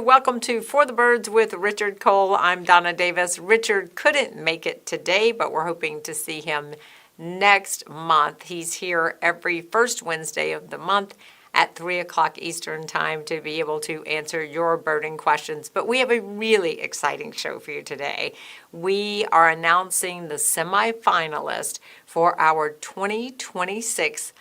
welcome to For the Birds with Richard Cole. I'm Donna Davis. Richard couldn't make it today, but we're hoping to see him next month. He's here every first Wednesday of the month at 3 o'clock Eastern Time to be able to answer your birding questions. But we have a really exciting show for you today. We are announcing the semifinalist for our 2026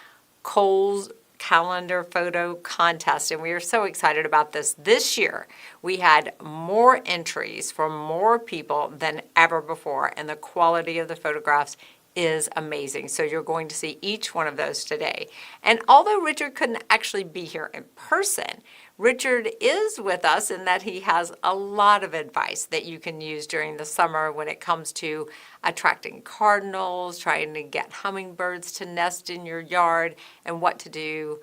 Cole's calendar photo contest, and we are so excited about this. This year we had more entries from more people than ever before, and the quality of the photographs is amazing. So you're going to see each one of those today. And although Richard couldn't actually be here in person, Richard is with us in that he has a lot of advice that you can use during the summer when it comes to attracting cardinals, trying to get hummingbirds to nest in your yard, and what to do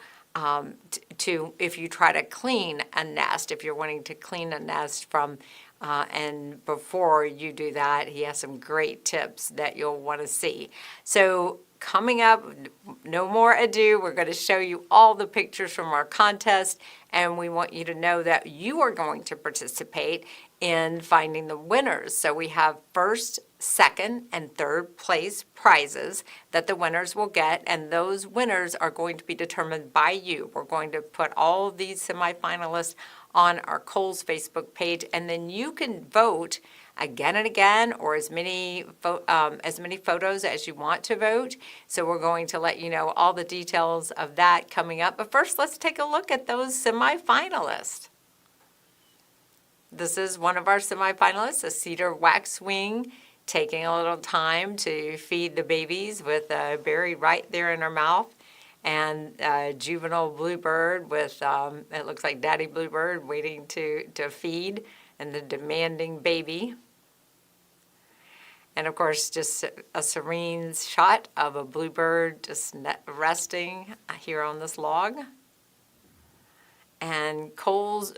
if you try to clean a nest, if you're wanting to clean a nest from and before you do that, he has some great tips that you'll want to see. So coming up, no more ado, we're going to show you all the pictures from our contest, and we want you to know that you are going to participate in finding the winners. So we have first, second, and third place prizes that the winners will get, and those winners are going to be determined by you. We're going to put all of these semifinalists on our Cole's Facebook page, and then you can vote again and again, or as many photos as you want to vote. So we're going to let you know all the details of that coming up. But first, let's take a look at those semifinalists. This is one of our semifinalists, a cedar waxwing, taking a little time to feed the babies with a berry right there in her mouth. And a juvenile bluebird with, it looks like daddy bluebird waiting to feed, and the demanding baby. And of course, just a serene shot of a bluebird just resting here on this log. And Cole's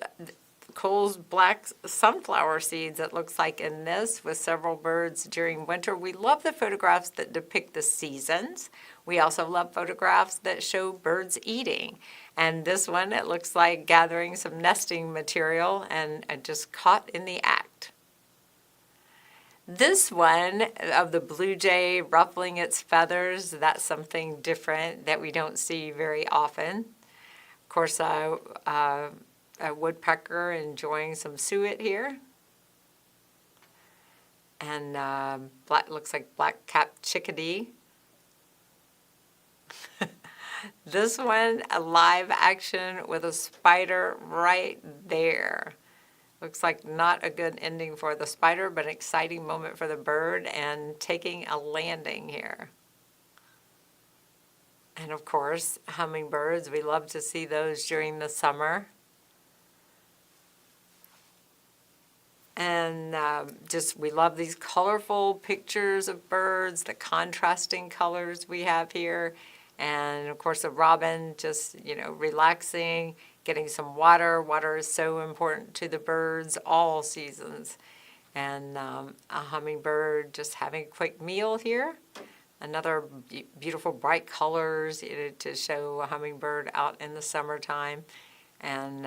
black sunflower seeds, it looks like in this, with several birds during winter. We love the photographs that depict the seasons. We also love photographs that show birds eating. And this one, it looks like gathering some nesting material and just caught in the act. This one of the blue jay ruffling its feathers, that's something different that we don't see very often. Of course, a woodpecker enjoying some suet here. And looks like black-capped chickadee. This one, a live action with a spider right there. Looks like not a good ending for the spider, but an exciting moment for the bird and taking a landing here. And of course, hummingbirds, we love to see those during the summer. And we love these colorful pictures of birds, the contrasting colors we have here. And of course, a robin just, relaxing, getting some water. Water is so important to the birds all seasons. And a hummingbird just having a quick meal here. Another beautiful bright colors to show a hummingbird out in the summertime. And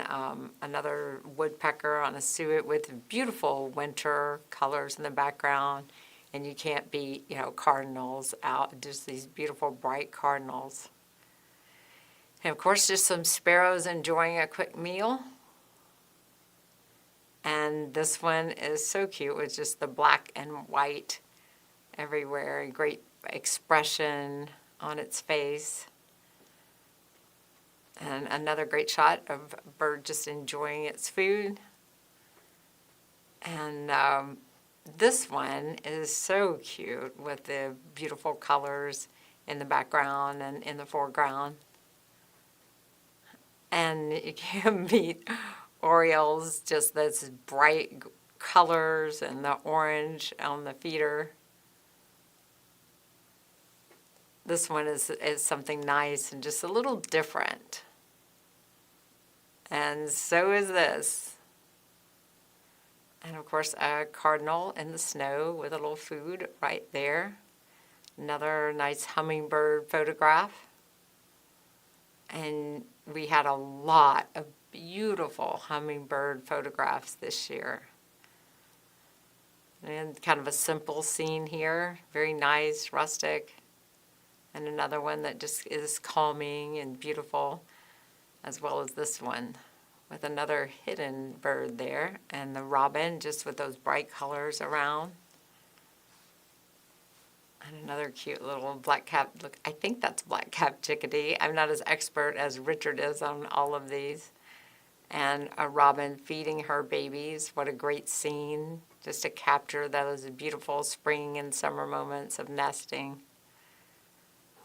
another woodpecker on a suet with beautiful winter colors in the background. And you can't beat, cardinals out, just these beautiful bright cardinals. And of course, just some sparrows enjoying a quick meal. And this one is so cute with just the black and white everywhere, a great expression on its face. And another great shot of a bird just enjoying its food. And this one is so cute with the beautiful colors in the background and in the foreground. And you can beat orioles, just those bright colors and the orange on the feeder. This one is something nice and just a little different. And so is this. And of course, a cardinal in the snow with a little food right there. Another nice hummingbird photograph. And we had a lot of beautiful hummingbird photographs this year. And kind of a simple scene here, very nice, rustic. And another one that just is calming and beautiful, as well as this one with another hidden bird there, and the robin just with those bright colors around. And another cute little black-capped, look, I think that's black-capped chickadee. I'm not as expert as Richard is on all of these. And a robin feeding her babies. What a great scene, just to capture those beautiful spring and summer moments of nesting.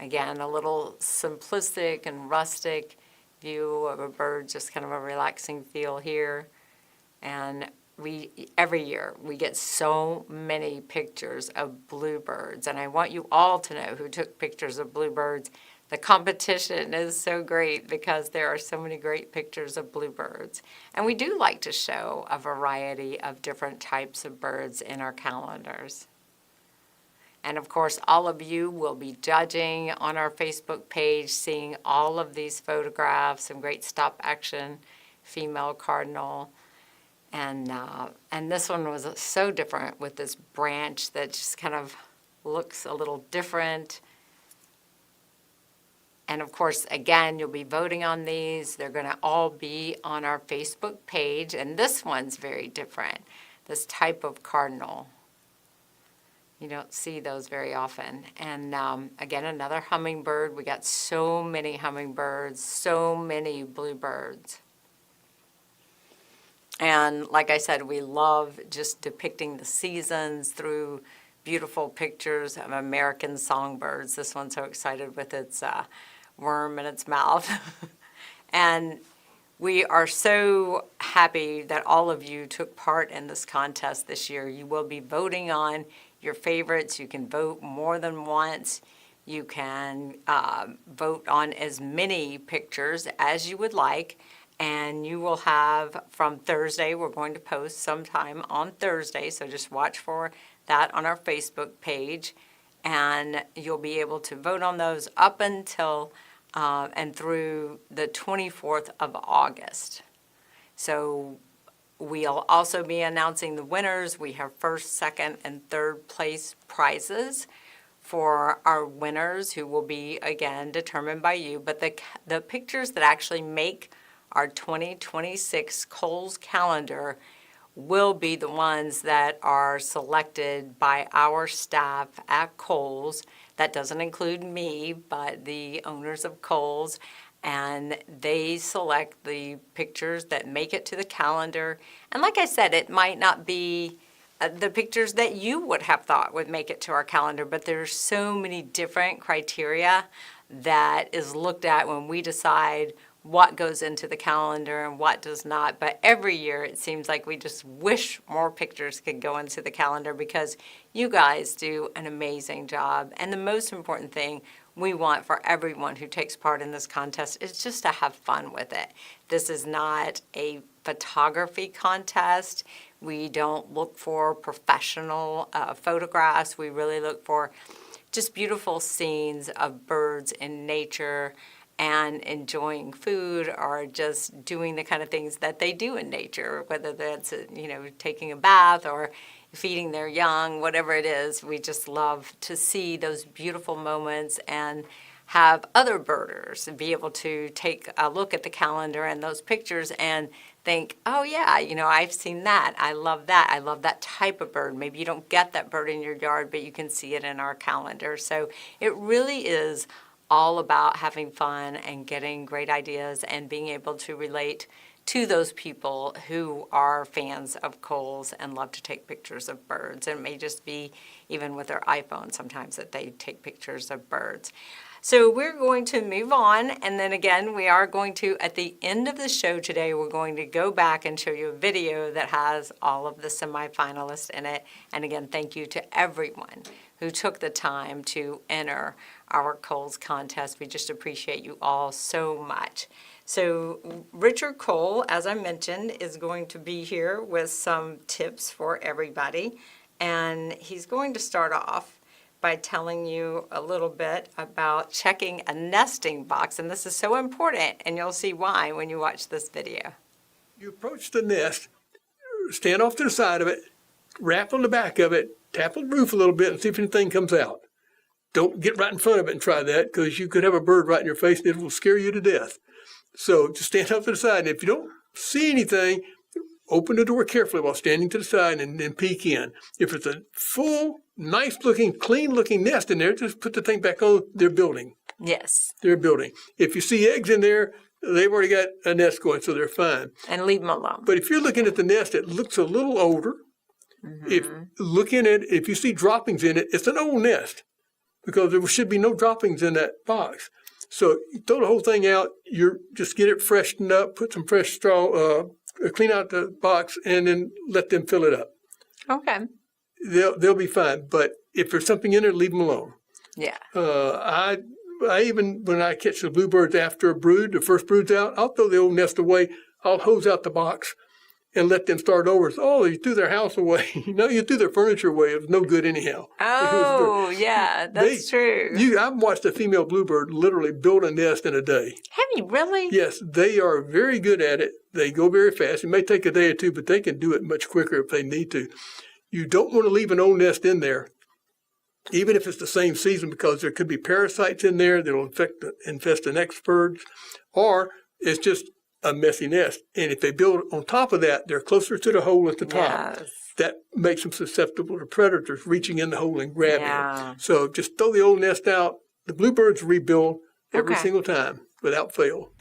Again, a little simplistic and rustic view of a bird, just kind of a relaxing feel here. And every year we get so many pictures of bluebirds, and I want you all to know who took pictures of bluebirds. The competition is so great because there are so many great pictures of bluebirds. And we do like to show a variety of different types of birds in our calendars. And of course, all of you will be judging on our Facebook page, seeing all of these photographs, some great stop action female cardinal. And this one was so different with this branch that just kind of looks a little different. And of course, again, you'll be voting on these. They're going to all be on our Facebook page. And this one's very different, this type of cardinal. You don't see those very often. And again, another hummingbird. We got so many hummingbirds, so many bluebirds. And like I said, we love just depicting the seasons through beautiful pictures of American songbirds. This one's so excited with its worm in its mouth. And we are so happy that all of you took part in this contest this year. You will be voting on your favorites. You can vote more than once. You can vote on as many pictures as you would like. And you will have from Thursday, we're going to post sometime on Thursday, so just watch for that on our Facebook page. And you'll be able to vote on those up until and through the 24th of August. So we'll also be announcing the winners. We have first, second, and third place prizes for our winners, who will be, again, determined by you. But the pictures that actually make our 2026 Kohl's calendar will be the ones that are selected by our staff at Kohl's. That doesn't include me, but the owners of Kohl's. And they select the pictures that make it to the calendar. And like I said, it might not be the pictures that you would have thought would make it to our calendar, but there's so many different criteria that is looked at when we decide what goes into the calendar and what does not. But every year it seems like we just wish more pictures could go into the calendar because you guys do an amazing job. And the most important thing we want for everyone who takes part in this contest is just to have fun with it. This is not a photography contest. We don't look for professional photographs. We really look for just beautiful scenes of birds in nature and enjoying food, or just doing the kind of things that they do in nature, whether that's, taking a bath or feeding their young, whatever it is. We just love to see those beautiful moments and have other birders be able to take a look at the calendar and those pictures and think, oh yeah, I've seen that. I love that. I love that type of bird. Maybe you don't get that bird in your yard, but you can see it in our calendar. So it really is all about having fun and getting great ideas and being able to relate to those people who are fans of Kohl's and love to take pictures of birds. And it may just be even with their iPhone sometimes that they take pictures of birds. So we're going to move on, and then again, we are going to, at the end of the show today, we're going to go back and show you a video that has all of the semi-finalists in it. And again, thank you to everyone who took the time to enter our Kohl's contest. We just appreciate you all so much. So Richard Kohl, as I mentioned, is going to be here with some tips for everybody. And he's going to start off by telling you a little bit about checking a nesting box, and this is so important, and you'll see why when you watch this video. You approach the nest, stand off to the side of it, rap on the back of it, tap on the roof a little bit and see if anything comes out. Don't get right in front of it and try that, because you could have a bird right in your face and it will scare you to death. So just stand off to the side, and if you don't see anything, open the door carefully while standing to the side and then peek in. If it's a full, nice-looking, clean-looking nest in there, just put the thing back on their building. Yes. Their building. If you see eggs in there, they've already got a nest going, so they're fine. And leave them alone. But if you're looking at the nest, it looks a little older. If you see droppings in it, it's an old nest, because there should be no droppings in that box. So you throw the whole thing out, you just get it freshened up, put some fresh straw, clean out the box, and then let them fill it up. Okay. They'll be fine. But if there's something in there, leave them alone. Yeah. I even, when I catch the bluebirds after a brood, the first brood's out, I'll throw the old nest away. I'll hose out the box and let them start over. So, you threw their house away. You threw their furniture away. It was no good anyhow. Oh, yeah, that's true. I've watched a female bluebird literally build a nest in a day. Have you really? Yes, they are very good at it. They go very fast. It may take a day or two, but they can do it much quicker if they need to. You don't want to leave an old nest in there, even if it's the same season, because there could be parasites in there that will infest the next birds, or it's just a messy nest. And if they build on top of that, they're closer to the hole at the top. Yes. That makes them susceptible to predators reaching in the hole and grabbing Yeah. it. So just throw the old nest out. The bluebirds rebuild every Okay. single time without fail.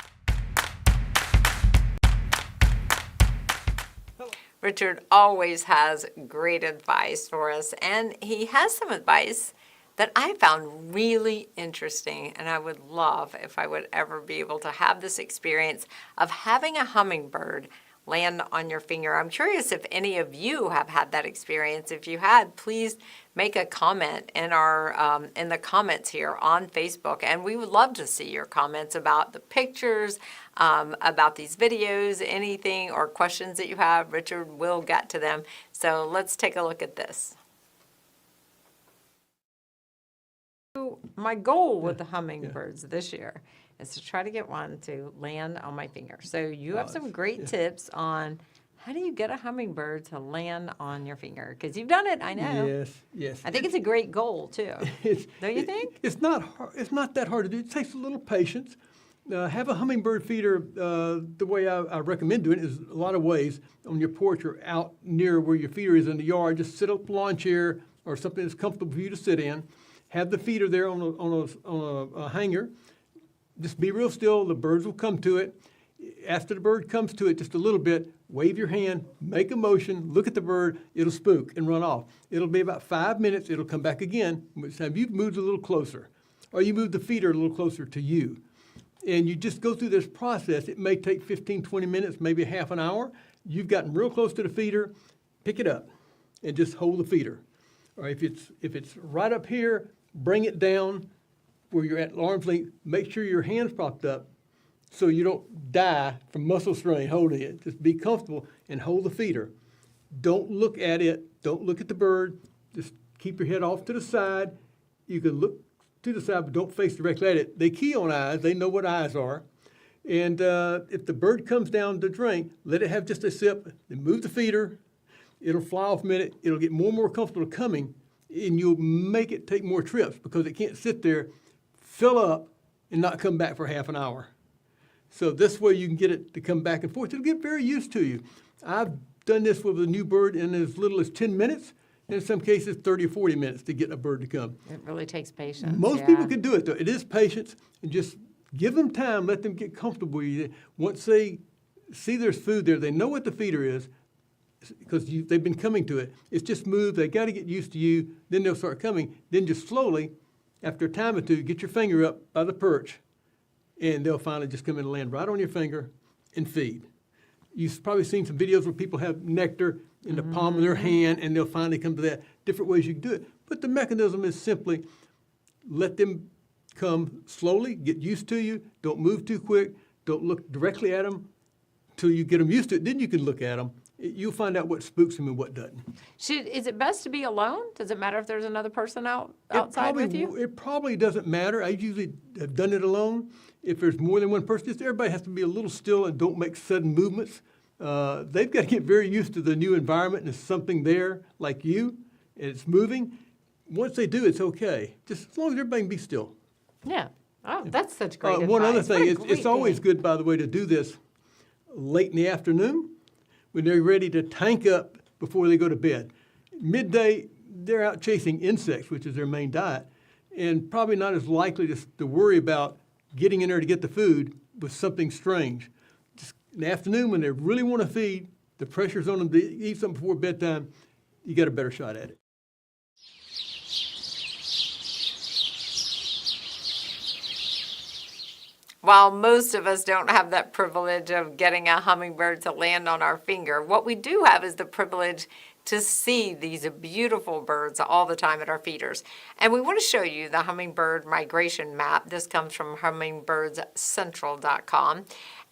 Richard always has great advice for us, and he has some advice that I found really interesting, and I would love if I would ever be able to have this experience of having a hummingbird land on your finger. I'm curious if any of you have had that experience. If you had, please make a comment in our in the comments here on Facebook, and we would love to see your comments about the pictures, about these videos, anything or questions that you have. Richard will get to them. So let's take a look at this. My goal with the hummingbirds this year is to try to get one to land on my finger. So you have some great tips on how do you get a hummingbird to land on your finger? Because you've done it, I know. Yes. I think it's a great goal too. Don't you think? It's not hard. It's not that hard to do. It takes a little patience. Have a hummingbird feeder. The way I recommend doing it is a lot of ways on your porch or out near where your feeder is in the yard. Just sit up a lawn chair or something that's comfortable for you to sit in. Have the feeder there on a hanger. Just be real still. The birds will come to it. After the bird comes to it just a little bit, wave your hand, make a motion, look at the bird. It'll spook and run off. It'll be about 5 minutes. It'll come back again, which time you've moved a little closer. Or you move the feeder a little closer to you. And you just go through this process. It may take 15, 20 minutes, maybe half an hour. You've gotten real close to the feeder. Pick it up and just hold the feeder. Or if it's right up here, bring it down where you're at arm's length. Make sure your hand's propped up so you don't die from muscle strain holding it. Just be comfortable and hold the feeder. Don't look at it. Don't look at the bird. Just keep your head off to the side. You can look to the side, but don't face directly at it. They key on eyes. They know what eyes are. And if the bird comes down to drink, let it have just a sip. Then move the feeder. It'll fly off a minute. It'll get more and more comfortable coming, and you'll make it take more trips because it can't sit there, fill up, and not come back for half an hour. So this way you can get it to come back and forth. It'll get very used to you. I've done this with a new bird in as little as 10 minutes, and in some cases 30 or 40 minutes to get a bird to come. It really takes patience. Most people can do it, though. It is patience, and just give them time. Let them get comfortable with you. Once they see there's food there, they know what the feeder is because they've been coming to it. It's just move. They got to get used to you. Then they'll start coming. Then just slowly, after a time or two, get your finger up by the perch, and they'll finally just come in and land right on your finger and feed. You've probably seen some videos where people have nectar in the palm of their hand, and they'll finally come to that. Different ways you can do it. But the mechanism is simply let them come slowly, get used to you. Don't move too quick. Don't look directly at them till you get them used to it. Then you can look at them you'll find out what spooks them and what doesn't. Is it best to be alone? Does it matter if there's another person outside with you? It probably doesn't matter. I usually have done it alone. If there's more than one person, just everybody has to be a little still and don't make sudden movements. They've got to get very used to the new environment, and there's something there like you, and it's moving. Once they do, it's okay. Just as long as everybody can be still. Yeah. Oh, that's such great advice. One other thing, What a it's great always thing. good, by the way, to do this late in the afternoon when they're ready to tank up before they go to bed. Midday, they're out chasing insects, which is their main diet, and probably not as likely to worry about getting in there to get the food with something strange. Just in the afternoon, when they really want to feed, the pressure's on them to eat something before bedtime, you got a better shot at it. While most of us don't have that privilege of getting a hummingbird to land on our finger, what we do have is the privilege to see these beautiful birds all the time at our feeders. And we want to show you the hummingbird migration map. This comes from hummingbirdcentral.com.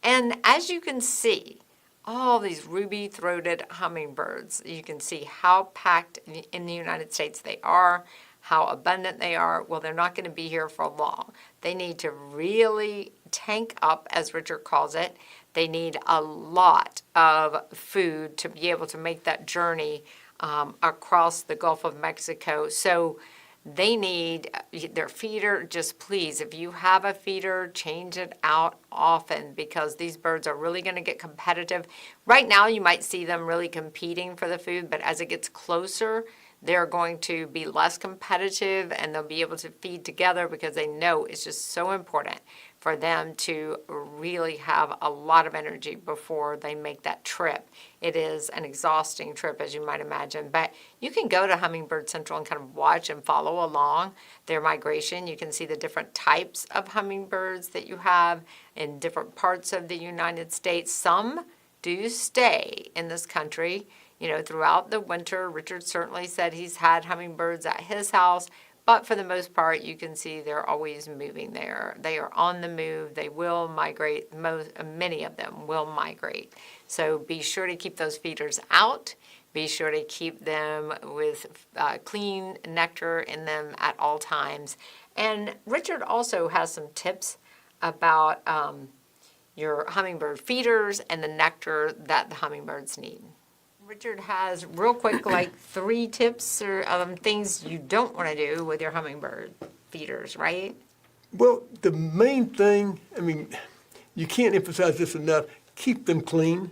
And as you can see, all these ruby-throated hummingbirds, you can see how packed in the United States they are, how abundant they are. Well, they're not going to be here for long. They need to really tank up, as Richard calls it. They need a lot of food to be able to make that journey across the Gulf of Mexico. So they need their feeder. Just please, if you have a feeder, change it out often, because these birds are really going to get competitive. Right now, you might see them really competing for the food, but as it gets closer, they're going to be less competitive, and they'll be able to feed together because they know it's just so important for them to really have a lot of energy before they make that trip. It is an exhausting trip, as you might imagine, but you can go to Hummingbird Central and kind of watch and follow along their migration. You can see the different types of hummingbirds that you have in different parts of the United States. Some do stay in this country, throughout the winter. Richard certainly said he's had hummingbirds at his house, but for the most part, you can see they're always moving there. They are on the move. They will migrate. Many of them will migrate. So be sure to keep those feeders out. Be sure to keep them with clean nectar in them at all times. And Richard also has some tips about your hummingbird feeders and the nectar that the hummingbirds need. Richard has, real quick, like 3 tips or things you don't want to do with your hummingbird feeders, right? Well, the main thing, you can't emphasize this enough, keep them clean.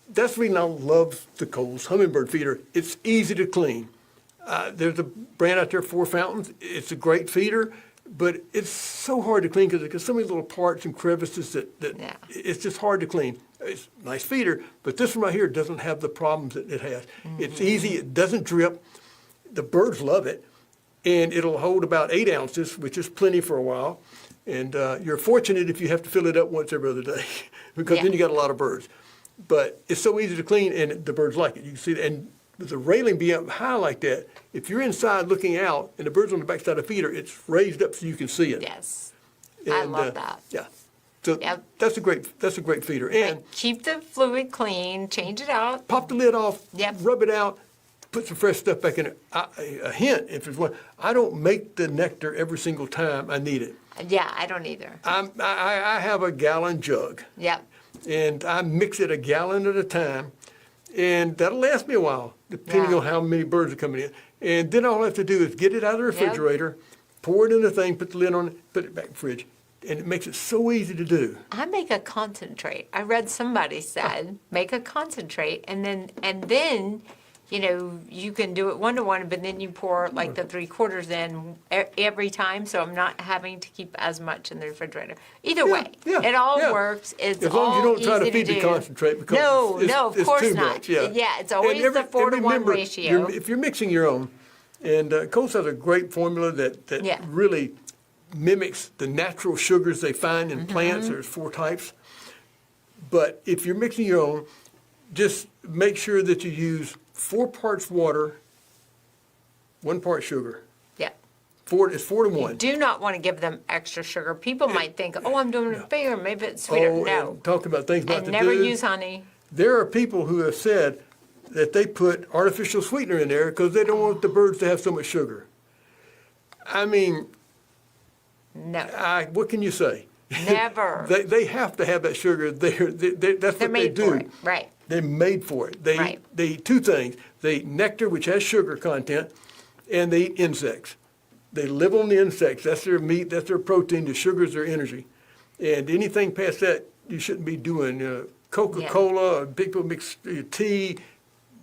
That's the reason I love the Coles hummingbird feeder. It's easy to clean. There's a brand out there, Four Fountains. It's a great feeder, but it's so hard to clean because there's so many little parts and crevices that Yeah. It's just hard to clean. It's a nice feeder, but this one right here doesn't have the problems that it has. It's easy, it doesn't drip. The birds love it, and it'll hold about 8 ounces, which is plenty for a while. And you're fortunate if you have to fill it up once every other day, because then you got a lot of birds. But it's so easy to clean, and the birds like it. You can see that. And with the railing being up high like that, if you're inside looking out and the bird's on the backside of the feeder, it's raised up so you can see it. Yes. I love that. Yeah. So Yep. that's a great feeder. And Keep the fluid clean, change it out. pop the lid off, Yep. rub it out, put some fresh stuff back in it. A hint, if there's one, I don't make the nectar every single time I need it. Yeah, I don't either. I have a gallon jug, Yep. and I mix it a gallon at a time, and that'll last me a while, depending Yeah. on how many birds are coming in. And then all I have to do is get it out of the refrigerator, pour it in the thing, put the lid on it, put it back in the fridge. And it makes it so easy to do. I make a concentrate. I read somebody said, make a concentrate, and then, you can do it 1-to-1, but then you pour like the 3/4 in every time, so I'm not having to keep as much in the refrigerator. Either way, it all works. It's as long as you all don't try to easy feed the do. concentrate, because No, of course too not. much. Yeah, it's always And the 4-to-1 remember, ratio. if you're mixing your own, and Coles has a great formula that really mimics the natural sugars they find in plants. There's 4 types. But if you're mixing your own, just make sure that you use 4 parts water, 1 part sugar. Yeah. It's 4-to-1. Do not want to give them extra sugar. People might think, oh, I'm doing it fair, maybe it's sweeter. No. And talk about things not And to never do. use honey. There are people who have said, that they put artificial sweetener in there because they don't want the birds to have so much sugar. I mean, No, what can you say? never. They have to have that sugar. That's They're what they made do. for it, right. They're made for it. Right. They eat two things. They eat nectar, which has sugar content, and they eat insects. They live on the insects. That's their meat. That's their protein. The sugar is their energy. And anything past that, you shouldn't be doing. Coca-Cola, or people mix tea,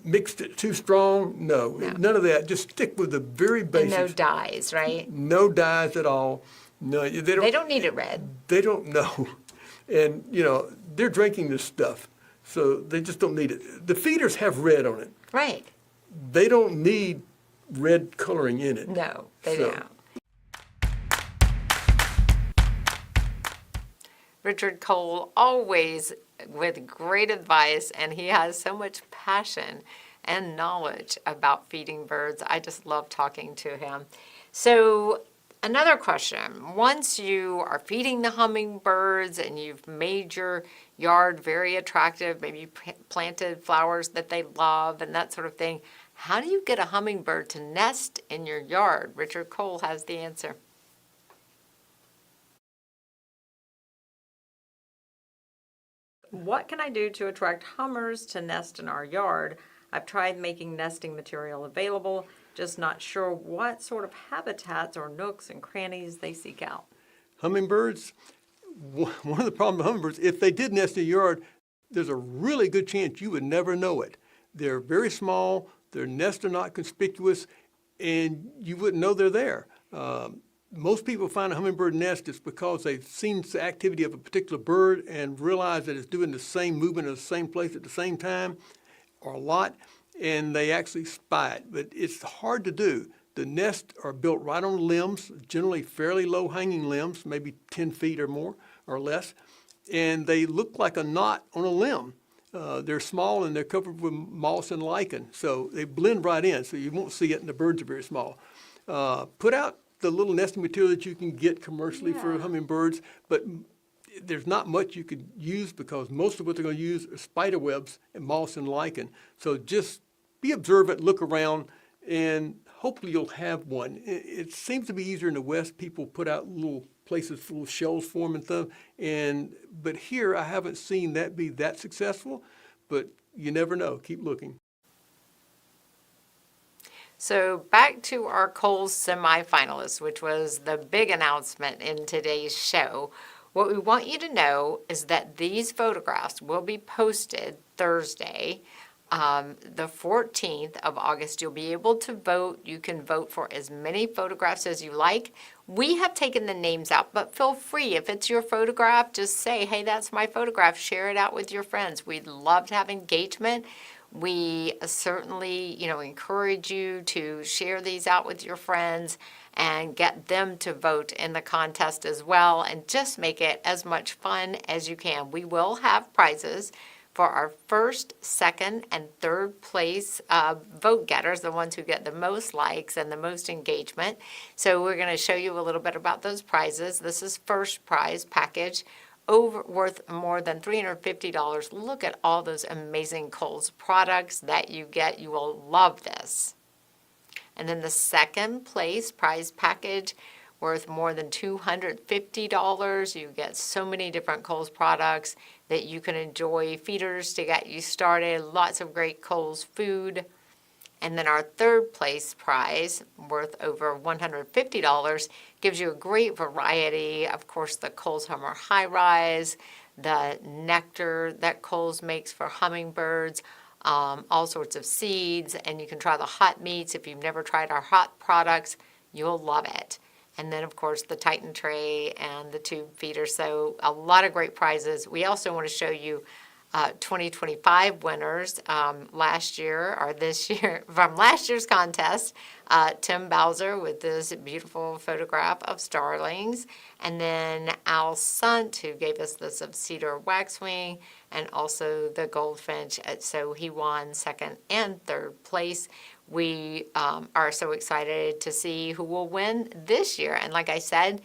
mixed it too strong. No, none of that. Just stick with the very And basics. no dyes, right? No dyes at all. No, They don't need it red. They don't know. And, they're drinking this stuff, so they just don't need it. The feeders have red on it. Right. They don't need red coloring in it. No, they So- don't. Richard Cole, always with great advice, and he has so much passion and knowledge about feeding birds. I just love talking to him. So another question, once you are feeding the hummingbirds and you've made your yard very attractive, maybe you planted flowers that they love and that sort of thing, how do you get a hummingbird to nest in your yard? Richard Cole has the answer. What can I do to attract hummers to nest in our yard? I've tried making nesting material available, just not sure what sort of habitats or nooks and crannies they seek out. Hummingbirds, one of the problems with hummingbirds, if they did nest in your yard, there's a really good chance you would never know it. They're very small, their nests are not conspicuous, and you wouldn't know they're there. Most people find a hummingbird nest is because they've seen the activity of a particular bird and realize that it's doing the same movement in the same place at the same time or a lot, and they actually spy it. But it's hard to do. The nests are built right on limbs, generally fairly low-hanging limbs, maybe 10 feet or more or less, and they look like a knot on a limb. They're small and they're covered with moss and lichen, so they blend right in, so you won't see it, and the birds are very small. Put out the little nesting material that you can get commercially for hummingbirds, but there's not much you could use because most of what they're going to use are spider webs and moss and lichen. So just be observant, look around, and hopefully you'll have one. It seems to be easier in the West. People put out little places full of shells for them and stuff, but here I haven't seen that be that successful, but you never know. Keep looking. So back to our Cole's semi-finalists, which was the big announcement in today's show. What we want you to know is that these photographs will be posted Thursday, the 14th of August. You'll be able to vote. You can vote for as many photographs as you like. We have taken the names out, but feel free. If it's your photograph, just say, hey, that's my photograph. Share it out with your friends. We'd love to have engagement. We certainly, encourage you to share these out with your friends and get them to vote in the contest as well, and just make it as much fun as you can. We will have prizes for our first, second, and third place vote getters, the ones who get the most likes and the most engagement. So we're going to show you a little bit about those prizes. This is first prize package, worth more than $350. Look at all those amazing Kohl's products that you get. You will love this. And then the second place prize package, worth more than $250. You get so many different Kohl's products that you can enjoy. Feeders to get you started, lots of great Kohl's food. And then our third place prize, worth over $150, gives you a great variety. Of course, the Kohl's Hummer High Rise, the nectar that Kohl's makes for hummingbirds, all sorts of seeds, and you can try the hot meats. If you've never tried our hot products, you'll love it. And then, of course, the Titan tray and the tube feeder. So a lot of great prizes. We also want to show you 2025 winners last year or this year from last year's contest. Tim Bowser with this beautiful photograph of starlings, and then Al Sunt, who gave us this of cedar waxwing, and also the goldfinch. So he won second and third place. We are so excited to see who will win this year. And like I said,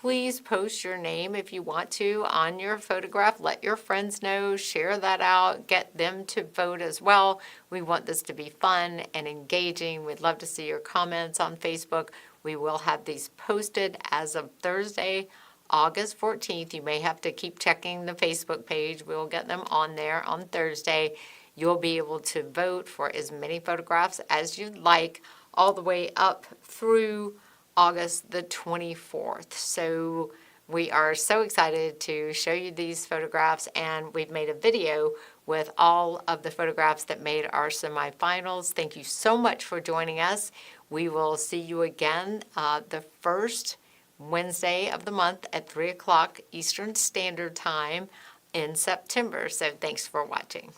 please post your name if you want to on your photograph. Let your friends know, share that out, get them to vote as well. We want this to be fun and engaging. We'd love to see your comments on Facebook. We will have these posted as of Thursday, August 14th. You may have to keep checking the Facebook page. We'll get them on there on Thursday. You'll be able to vote for as many photographs as you'd like, all the way up through August the 24th. So we are so excited to show you these photographs, and we've made a video with all of the photographs that made our semifinals. Thank you so much for joining us. We will see you again the first Wednesday of the month at 3 o'clock Eastern Standard Time in September. So thanks for watching.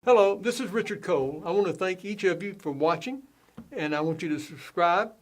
Hello, this is Richard Cole. I want to thank each of you for watching, and I want you to subscribe